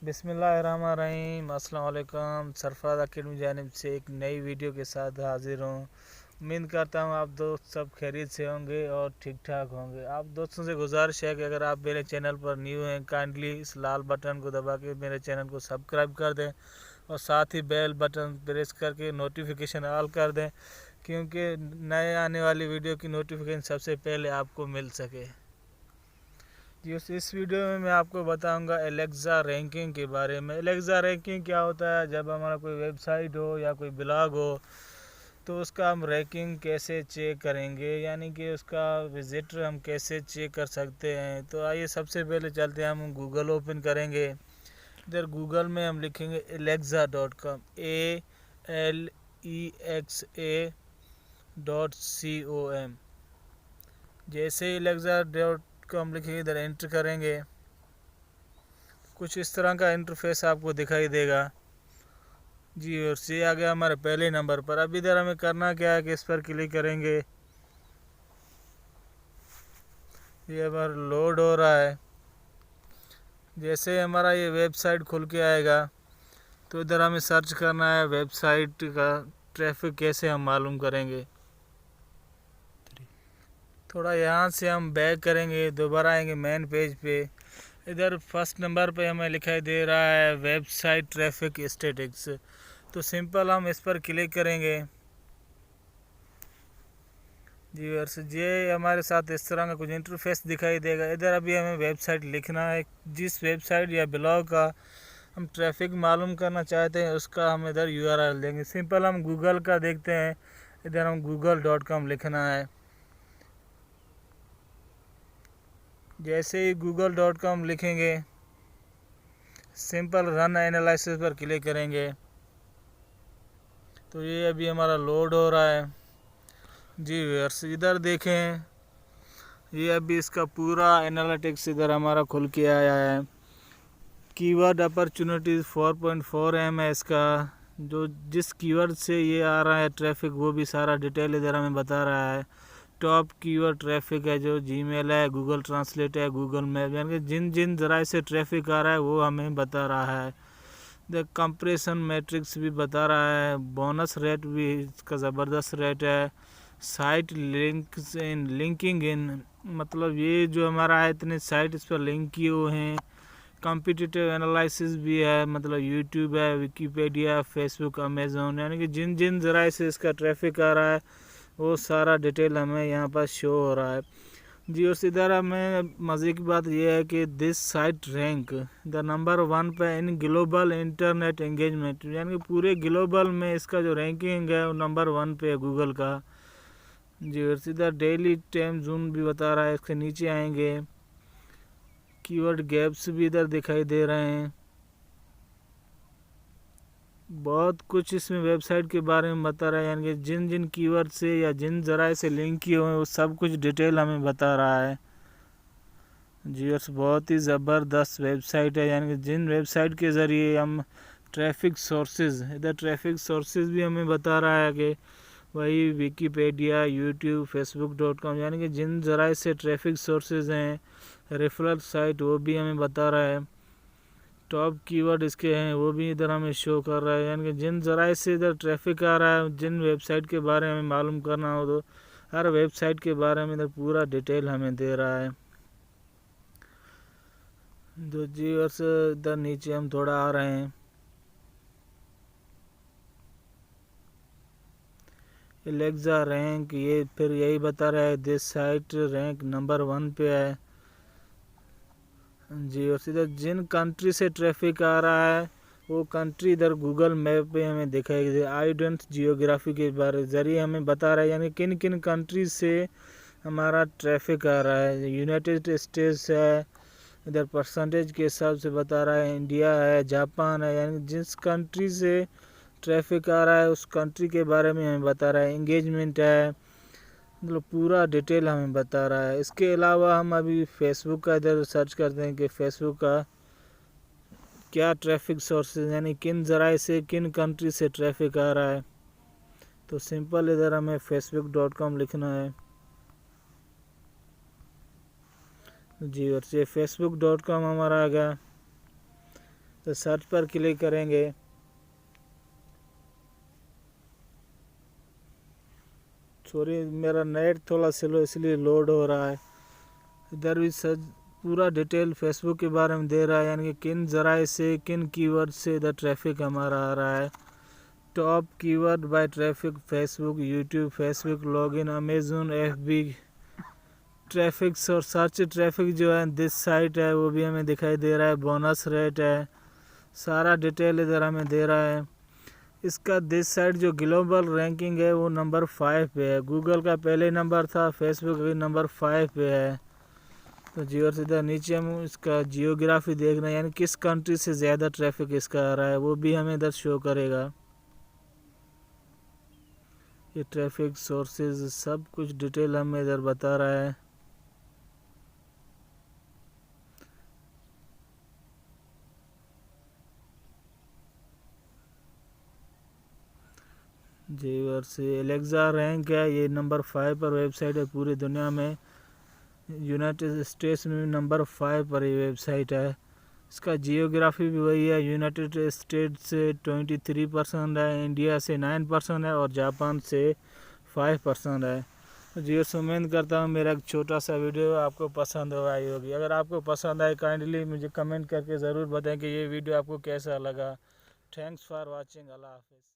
बिस्मिल्लाहिर्रहमानिर्रहीम। अस्सलाम वालेकुम। सरफराज अकेडमी जानिब से एक नई वीडियो के साथ हाजिर हूँ। उम्मीद करता हूँ आप दोस्त सब खैरियत से होंगे और ठीक ठाक होंगे। आप दोस्तों से गुजारिश है कि अगर आप मेरे चैनल पर न्यू हैं, काइंडली इस लाल बटन को दबा के मेरे चैनल को सब्सक्राइब कर दें और साथ ही बेल बटन प्रेस करके नोटिफिकेशन ऑल कर दें, क्योंकि नए आने वाली वीडियो की नोटिफिकेशन सबसे पहले आपको मिल सके। जी, इस वीडियो में मैं आपको बताऊंगा एलेक्सा रैंकिंग के बारे में। एलेक्सा रैंकिंग क्या होता है? जब हमारा कोई वेबसाइट हो या कोई ब्लॉग हो तो उसका हम रैंकिंग कैसे चेक करेंगे, यानी कि उसका विजिटर हम कैसे चेक कर सकते हैं। तो आइए सबसे पहले चलते हैं, हम गूगल ओपन करेंगे। इधर गूगल में हम लिखेंगे alexa.com, ALEXA.com। जैसे ही alexa.com लिखेंगे, इधर एंटर करेंगे, कुछ इस तरह का इंटरफेस आपको दिखाई देगा। जी, और सी आ गया हमारे पहले नंबर पर। अब इधर हमें करना क्या है कि इस पर क्लिक करेंगे। ये हमारा लोड हो रहा है। जैसे हमारा ये वेबसाइट खुल के आएगा तो इधर हमें सर्च करना है वेबसाइट का ट्रैफिक कैसे हम मालूम करेंगे। थोड़ा यहाँ से हम बैक करेंगे, दोबारा आएंगे मेन पेज पे। इधर फर्स्ट नंबर पे हमें लिखाई दे रहा है वेबसाइट ट्रैफिक स्टेटिक्स। तो सिंपल हम इस पर क्लिक करेंगे। जी वर्ष ये हमारे साथ इस तरह का कुछ इंटरफेस दिखाई देगा। इधर अभी हमें वेबसाइट लिखना है, जिस वेबसाइट या ब्लॉग का हम ट्रैफिक मालूम करना चाहते हैं उसका हम इधर URL देंगे। सिंपल हम गूगल का देखते हैं, इधर हम google.com लिखना है। जैसे ही google.com लिखेंगे, सिंपल रन एनालिसिस पर क्लिक करेंगे तो ये अभी हमारा लोड हो रहा है। जी व्यूअर्स, इधर देखें, ये अभी इसका पूरा एनालिटिक्स इधर हमारा खुल के आया है। कीवर्ड अपॉर्चुनिटीज़ 4.4 M है इसका। जो जिस कीवर्ड से ये आ रहा है ट्रैफिक, वो भी सारा डिटेल इधर हमें बता रहा है। टॉप कीवर्ड ट्रैफिक है जो जीमेल है, गूगल ट्रांसलेट है, गूगल मैप, यानी कि जिन जिन जराए से ट्रैफिक आ रहा है वो हमें बता रहा है। द कंप्रेशन मैट्रिक्स भी बता रहा है। बोनस रेट भी इसका ज़बरदस्त रेट है। साइट लिंक्स इन लिंकिंग इन, मतलब ये जो हमारा है इतने साइट इस पर लिंक किए हुए हैं। कॉम्पिटिटिव एनालिसिस भी है, मतलब यूट्यूब है, विकीपीडिया, फेसबुक, अमेज़ोन, यानी कि जिन जिन जराए से इसका ट्रैफिक आ रहा है वो सारा डिटेल हमें यहाँ पर शो हो रहा है। जी, उस इधर हमें मज़े की बात यह है कि this site rank the number 1 पे इन ग्लोबल इंटरनेट एंगेजमेंट, यानी कि पूरे ग्लोबल में इसका जो रैंकिंग है वो नंबर 1 पे है गूगल का। जी, और इधर डेली टाइम जोन भी बता रहा है। इसके नीचे आएंगे, कीवर्ड गैप्स भी इधर दिखाई दे रहे हैं। बहुत कुछ इसमें वेबसाइट के बारे में बता रहा है, यानी कि जिन जिन कीवर्ड से या जिन जराए से लिंक किए हुए हैं वो सब कुछ डिटेल हमें बता रहा है। जी, और बहुत ही ज़बरदस्त वेबसाइट है, यानी कि जिन वेबसाइट के ज़रिए हम ट्रैफिक सोर्सेज, इधर ट्रैफिक सोर्सेज भी हमें बता रहा है कि वही विकीपीडिया, यूट्यूब, facebook.com, यानी कि जिन जराए से ट्रैफिक सोर्सेज हैं, रेफरल साइट, वो भी हमें बता रहा है। टॉप कीवर्ड इसके हैं वो भी इधर हमें शो कर रहा है, यानी कि जिन जराए से इधर ट्रैफिक आ रहा है, जिन वेबसाइट के बारे में मालूम करना हो तो हर वेबसाइट के बारे में इधर पूरा डिटेल हमें दे रहा है। तो जी, और से इधर नीचे हम थोड़ा आ रहे हैं। एलेक्सा रैंक, ये फिर यही बता रहा है दिस साइट रैंक नंबर 1 पे है। जी, और सीधा जिन कंट्री से ट्रैफिक आ रहा है वो कंट्री इधर गूगल मैप पे हमें दिखाई दे। आइडेंट जियोग्राफी के बारे ज़रिए हमें बता रहा है, यानी किन किन कंट्री से हमारा ट्रैफिक आ रहा है। यूनाइटेड स्टेट्स है, इधर परसेंटेज के हिसाब से बता रहा है। इंडिया है, जापान है, यानी जिस कंट्री से ट्रैफिक आ रहा है उस कंट्री के बारे में हमें बता रहा है। इंगेजमेंट है, मतलब पूरा डिटेल हमें बता रहा है। इसके अलावा हम अभी फेसबुक का इधर सर्च करते हैं कि फेसबुक का क्या ट्रैफिक सोर्सेज, यानी किन जराए से किन कंट्री से ट्रैफिक आ रहा है। तो सिंपल इधर हमें facebook.com लिखना है। जी, और ये facebook.com हमारा आ गया। तो सर्च पर क्लिक करेंगे। सॉरी मेरा नेट थोड़ा स्लो इसलिए लोड हो रहा है। इधर भी सर्च पूरा डिटेल फेसबुक के बारे में दे रहा है, यानी कि किन ज़राए से किन कीवर्ड से इधर ट्रैफिक हमारा आ रहा है। Top keyword by traffic Facebook, YouTube, Facebook login, Amazon, FB traffic और सर्च ट्रैफिक जो है दिस साइट है वो भी हमें दिखाई दे रहा है। बोनस रेट है, सारा डिटेल इधर हमें दे रहा है। इसका दिस साइट जो ग्लोबल रैंकिंग है वो नंबर 5 पे है। गूगल का पहले नंबर था, फेसबुक भी नंबर 5 पे है। तो जियो से इधर नीचे हम इसका जियोग्राफी देख रहे हैं, यानी किस कंट्री से ज़्यादा ट्रैफिक इसका आ रहा है वो भी हमें इधर शो करेगा। ये ट्रैफिक सोर्सेज सब कुछ डिटेल हमें इधर बता रहा है। जी से एलेक्सा रैंक है, ये नंबर 5 पर वेबसाइट है पूरी दुनिया में। यूनाइटेड स्टेट्स में नंबर 5 पर ये वेबसाइट है। इसका जियोग्राफी भी वही है, यूनाइटेड स्टेट्स से 23% है, इंडिया से 9% है और जापान से 5% है। तो जियो से उम्मीद करता हूँ मेरा एक छोटा सा वीडियो आपको पसंद आई होगी। अगर आपको पसंद आए काइंडली मुझे कमेंट करके ज़रूर बताएं कि ये वीडियो आपको कैसा लगा। Thanks for watching. अल्लाह हाफिज़।